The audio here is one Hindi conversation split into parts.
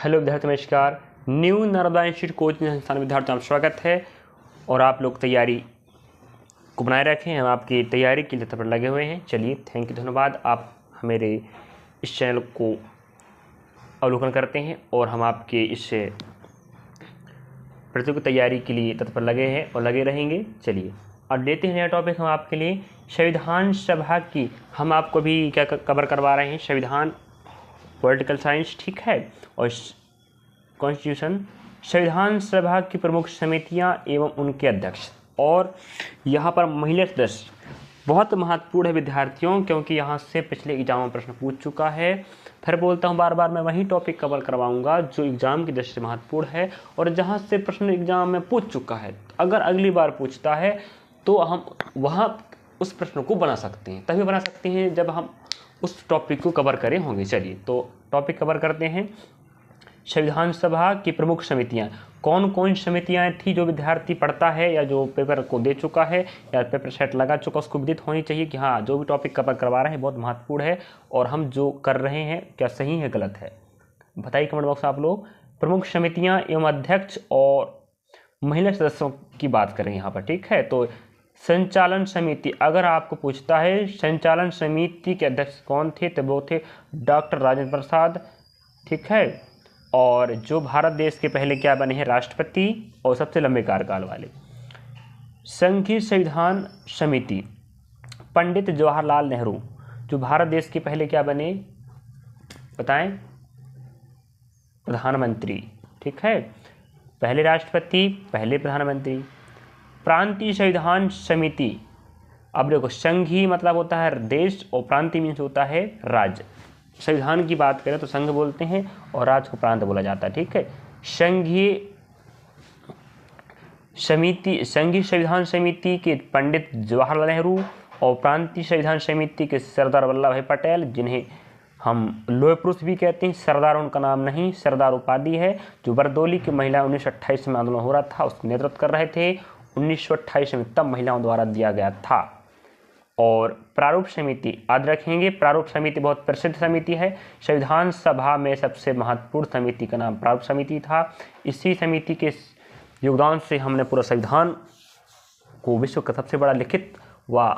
हेलो विद्यार्थी, नमस्कार। न्यू नर्मदा इंस्टीट्यूट कोचिंग संस्थान विद्यार्थियों का स्वागत है। और आप लोग तैयारी को बनाए रखें, हम आपकी तैयारी के लिए तत्पर लगे हुए हैं। चलिए, थैंक यू, धन्यवाद। आप मेरे इस चैनल को अवलोकन करते हैं और हम आपके इस प्रतियोगिता तैयारी के लिए तत्पर लगे हैं और लगे रहेंगे। चलिए, और लेते हैं नया टॉपिक हम आपके लिए संविधान सभा की। हम आपको भी क्या कवर करवा रहे हैं, संविधान, पॉलिटिकल साइंस, ठीक है, और कॉन्स्टिट्यूशन, संविधान सभा की प्रमुख समितियां एवं उनके अध्यक्ष। और यहाँ पर महिला सदस्य बहुत महत्वपूर्ण है विद्यार्थियों, क्योंकि यहाँ से पिछले एग्जाम में प्रश्न पूछ चुका है। फिर बोलता हूँ बार बार, मैं वही टॉपिक कवर करवाऊंगा जो एग्जाम की दृष्टि से महत्वपूर्ण है और जहाँ से प्रश्न एग्जाम में पूछ चुका है। अगर अगली बार पूछता है तो हम वहाँ उस प्रश्न को बना सकते हैं, तभी बना सकते हैं जब हम उस टॉपिक को कवर करे होंगे। चलिए, तो टॉपिक कवर करते हैं। संविधान सभा की प्रमुख समितियां, कौन कौन समितियां थी जो विद्यार्थी पढ़ता है या जो पेपर को दे चुका है या पेपर सेट लगा चुका, उसको विदित होनी चाहिए कि हाँ, जो भी टॉपिक कवर करवा रहे हैं बहुत महत्वपूर्ण है और हम जो कर रहे हैं क्या सही है गलत है, बताइए कमेंट बॉक्स आप लोग। प्रमुख समितियां एवं अध्यक्ष और महिला सदस्यों की बात करें यहाँ पर, ठीक है। तो संचालन समिति, अगर आपको पूछता है संचालन समिति के अध्यक्ष कौन थे, तो वो थे डॉक्टर राजेंद्र प्रसाद, ठीक है। और जो भारत देश के पहले क्या बने हैं, राष्ट्रपति और सबसे लंबे कार्यकाल वाले। संघीय संविधान समिति, पंडित जवाहरलाल नेहरू, जो भारत देश के पहले क्या बने बताएं, प्रधानमंत्री, ठीक है, पहले राष्ट्रपति पहले प्रधानमंत्री। प्रांतीय संविधान समिति, अब देखो, संघीय मतलब होता है देश और प्रांतीय मीन्स होता है राज्य। संविधान की बात करें तो संघ बोलते हैं और राज्य को प्रांत बोला जाता है, ठीक है। संघीय संविधान समिति के पंडित जवाहरलाल नेहरू और प्रांतीय संविधान समिति के सरदार वल्लभ भाई पटेल, जिन्हें हम लोह पुरुष भी कहते हैं। सरदार उनका नाम नहीं, सरदार उपाधि है, जो बरदौली की महिला 1928 में आंदोलन हो रहा था उसका नेतृत्व कर रहे थे। 1928 में तब महिलाओं द्वारा दिया गया था। और प्रारूप समिति याद रखेंगे, प्रारूप समिति बहुत प्रसिद्ध समिति है। संविधान सभा में सबसे महत्वपूर्ण समिति का नाम प्रारूप समिति था। इसी समिति के योगदान से हमने पूरा संविधान को विश्व का सबसे बड़ा लिखित व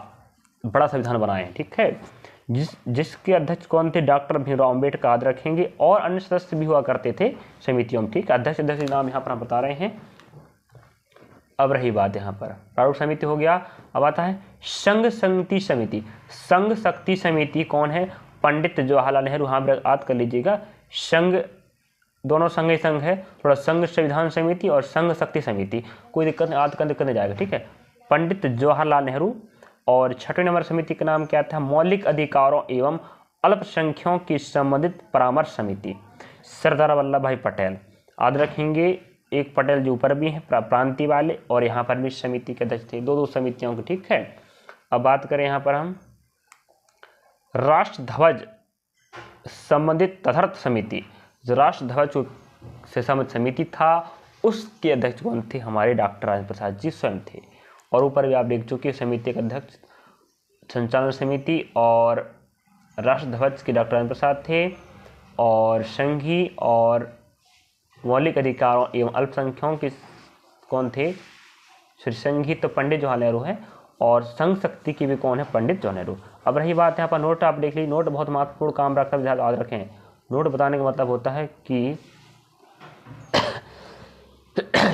बड़ा संविधान बनाए, ठीक है। जिसके अध्यक्ष कौन थे, डॉक्टर भीमराव अम्बेडकर, याद रखेंगे। और अन्य सदस्य भी हुआ करते थे समितियों में, ठीक है। अध्यक्ष नाम यहाँ पर हम बता रहे हैं। अब रही बात यहाँ पर, प्रारूप समिति हो गया। अब आता है संघ शक्ति समिति। संघ शक्ति समिति कौन है, पंडित जवाहरलाल नेहरू। हाँ, याद कर लीजिएगा, संघ दोनों संघ ही संघ है, थोड़ा संघ संविधान समिति और संघ शक्ति समिति, कोई दिक्कत नहीं, याद करने दिक्कत नहीं जाएगा, ठीक है। पंडित जवाहरलाल नेहरू। और छठवें नंबर समिति का नाम क्या था, मौलिक अधिकारों एवं अल्पसंख्यकों की संबंधित परामर्श समिति, सरदार वल्लभ भाई पटेल, याद रखेंगे। एक पटेल जो ऊपर भी हैं प्रांतीय वाले, और यहाँ पर भी समिति के अध्यक्ष थे, दो समितियों की, ठीक है। अब बात करें यहाँ पर हम राष्ट्र ध्वज संबंधित तदर्थ समिति। जो राष्ट्र ध्वज से संबंधित समिति था उसके अध्यक्ष कौन थे, हमारे डॉक्टर राजेंद्र प्रसाद जी स्वयं थे। और ऊपर भी आप देख चुके समिति के अध्यक्ष संचालन समिति और राष्ट्र ध्वज के डॉक्टर राजेंद्र प्रसाद थे। और संघीय और मौलिक अधिकारों एवं अल्पसंख्यकों के कौन थे, संघीय तो पंडित जवाहरलाल नेहरू है और संघ शक्ति की भी कौन है, पंडित जवाहरलाल नेहरू। अब रही बात यहाँ पर नोट, आप देख लीजिए, नोट बहुत महत्वपूर्ण काम रखता है, याद रखें। नोट बताने का मतलब होता है कि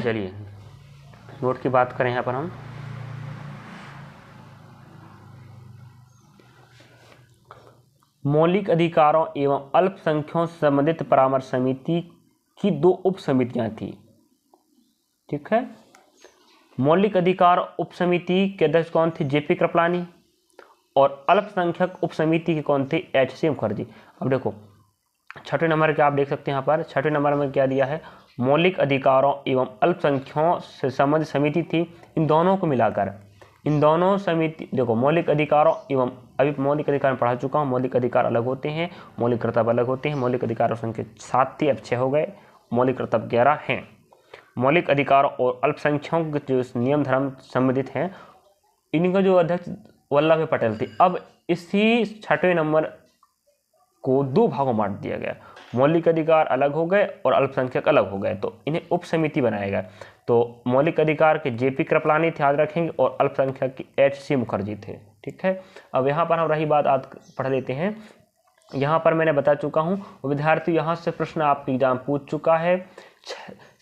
चलिए नोट की बात करें यहाँ पर हम। मौलिक अधिकारों एवं अल्पसंख्यकों से संबंधित परामर्श समिति की दो उप समितियां थी, ठीक है। मौलिक अधिकार उप समिति के अध्यक्ष कौन थे, जेपी कृपलानी। और अल्पसंख्यक उप समिति के कौन थे, एचसी मुखर्जी। अब देखो, छठे नंबर के आप देख सकते हैं यहाँ पर, छठे नंबर में क्या दिया है, मौलिक अधिकारों एवं अल्पसंख्यकों से संबंधित समिति थी। इन दोनों को मिलाकर, इन दोनों समिति, देखो, मौलिक अधिकारों एवं, अभी मौलिक अधिकार में पढ़ा चुका हूँ, मौलिक अधिकार अलग होते हैं, मौलिक कर्तव्य अलग होते हैं। मौलिक अधिकारों संख्या 7 थी, अब 6 हो गए, मौलिक कर्तव्य 11 हैं। मौलिक अधिकारों और अल्पसंख्यकों के जो नियम धर्म संबंधित हैं, इनका जो अध्यक्ष वल्लभ भाई पटेल थे। अब इसी छठवें नंबर को दो भागों में बांट दिया गया। मौलिक अधिकार अलग हो गए और अल्पसंख्यक अलग हो गए, तो इन्हें उप समिति बनाया गया। तो मौलिक अधिकार के जेपी कृपलानी थे, याद रखेंगे, और अल्पसंख्यक की एचसी मुखर्जी थे। ठीक है, अब यहाँ पर हम रही बात आज पढ़ लेते हैं। यहाँ पर मैंने बता चुका हूँ विद्यार्थी, यहाँ से प्रश्न आपके एग्जाम पूछ चुका है,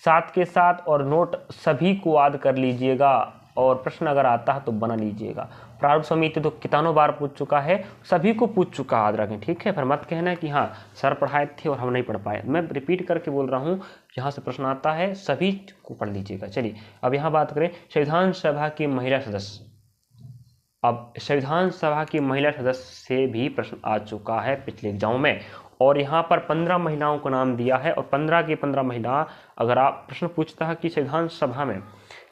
साथ के साथ और नोट सभी को याद कर लीजिएगा, और प्रश्न अगर आता है तो बना लीजिएगा। प्रारूप समिति तो कितनों बार पूछ चुका है, सभी को पूछ चुका, याद रखें। ठीक है, फिर मत कहना कि हाँ सर पढ़ाए थे और हम नहीं पढ़ पाए। मैं रिपीट करके बोल रहा हूँ, यहाँ से प्रश्न आता है सभी को पढ़ लीजिएगा। चलिए अब यहाँ बात करें संविधान सभा की महिला सदस्य। अब संविधान सभा की महिला सदस्य से भी प्रश्न आ चुका है पिछले एग्जाम में, और यहाँ पर 15 महिलाओं को नाम दिया है, और 15 की 15 महिला, अगर आप प्रश्न पूछता है कि संविधान सभा में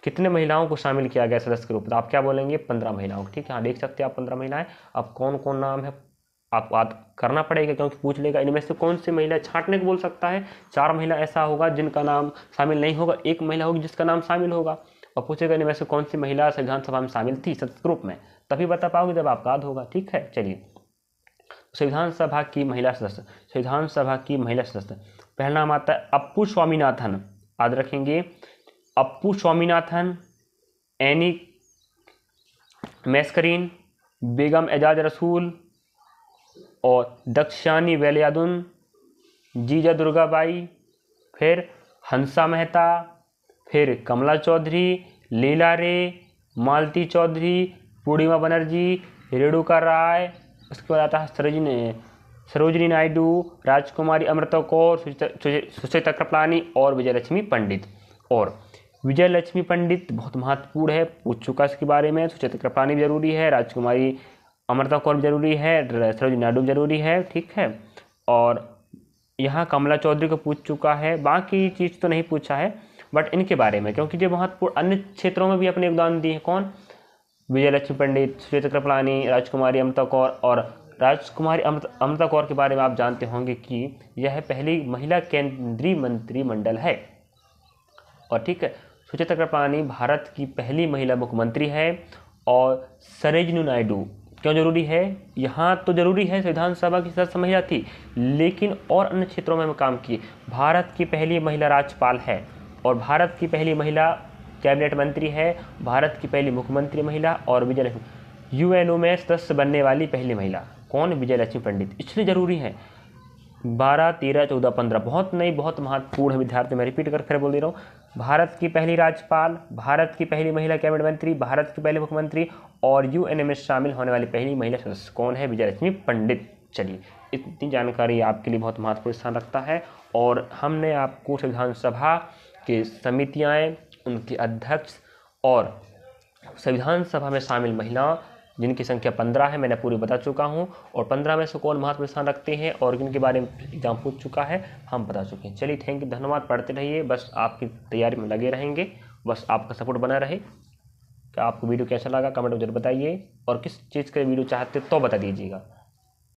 कितने महिलाओं को शामिल किया गया सदस्य के रूप में, आप क्या बोलेंगे? 15 महिलाओं को। ठीक है, हाँ देख सकते हैं आप 15 महिलाएं। अब कौन कौन नाम है आप बात करना पड़ेगा, क्योंकि पूछ लेगा इनमें से कौन सी महिला, छांटने को बोल सकता है। 4 महिला ऐसा होगा जिनका नाम शामिल नहीं होगा, 1 महिला होगी जिसका नाम शामिल होगा, और पूछेगा इनमें से कौन सी महिला संविधान सभा में शामिल थी सदस्य ग्रुप में, तभी बता पाओगे जब आपका याद होगा। ठीक है, चलिए संविधान सभा की महिला सदस्य। संविधान सभा की महिला सदस्य पहला नाम आता है अप्पू स्वामीनाथन, याद रखेंगे, अप्पू स्वामीनाथन, एनी मैस्करीन, बेगम एजाज रसूल, और दक्षानी वेलियादुन, जीजा दुर्गाबाई, फिर हंसा मेहता, फिर कमला चौधरी, लीला रे, मालती चौधरी, पूर्णिमा बनर्जी, रेणुका राय, उसके बाद आता है सरोजिनी नायडू, राजकुमारी अमृता कौर, सुचेता कृपलानी और विजयलक्ष्मी पंडित। और विजयलक्ष्मी पंडित बहुत महत्वपूर्ण है, पूछ चुका इसके बारे में। सुचेता कृपलानी भी जरूरी है, राजकुमारी अमृता कौर भी जरूरी है, सरोजिनी नायडू भी जरूरी है। ठीक है, और यहाँ कमला चौधरी को पूछ चुका है, बाकी चीज़ तो नहीं पूछा है, बट इनके बारे में, क्योंकि जो महत्वपूर्ण अन्य क्षेत्रों में भी अपने योगदान दिए हैं। कौन? विजयलक्ष्मी पंडित, सुचेता कृपलानी, राजकुमारी अमृता कौर। और राजकुमारी अमृता कौर के बारे में आप जानते होंगे कि यह पहली महिला केंद्रीय मंत्रिमंडल है। और ठीक है, सुचेता कृपलानी भारत की पहली महिला मुख्यमंत्री है। और सरोजिनी नायडू क्यों जरूरी है? यहाँ तो जरूरी है, संविधान सभा की सदस्य महिला थी, लेकिन और अन्य क्षेत्रों में काम किए। भारत की पहली महिला राज्यपाल है, और भारत की पहली महिला कैबिनेट मंत्री है, भारत की पहली मुख्यमंत्री महिला, और विजयलक्ष्मी यूएनओ में सदस्य बनने वाली पहली महिला। कौन? विजयलक्ष्मी पंडित। इसलिए जरूरी है 12, 13, 14, 15 बहुत नहीं, बहुत महत्वपूर्ण है विद्यार्थी। मैं रिपीट कर फिर बोल दे रहा हूँ, भारत की पहली राज्यपाल, भारत की पहली महिला कैबिनेट मंत्री, भारत की पहली मुख्यमंत्री, और यूएनओ में शामिल होने वाली पहली महिला सदस्य। कौन है? विजयलक्ष्मी पंडित। चलिए, इतनी जानकारी आपके लिए बहुत महत्वपूर्ण स्थान रखता है, और हमने आपको संविधान सभा की समितियाँ, उनके अध्यक्ष और संविधान सभा में शामिल महिला जिनकी संख्या 15 है, मैंने पूरी बता चुका हूं, और 15 में से कौन महत्वपूर्ण स्थान रखते हैं और जिनके बारे में एग्जाम पूछ चुका है हम बता चुके हैं। चलिए थैंक यू, धन्यवाद। पढ़ते रहिए, बस आपकी तैयारी में लगे रहेंगे, बस आपका सपोर्ट बना रहे। क्या आपको वीडियो कैसा लगा कमेंट में जरूर बताइए, और किस चीज़ का वीडियो चाहते तो बता दीजिएगा।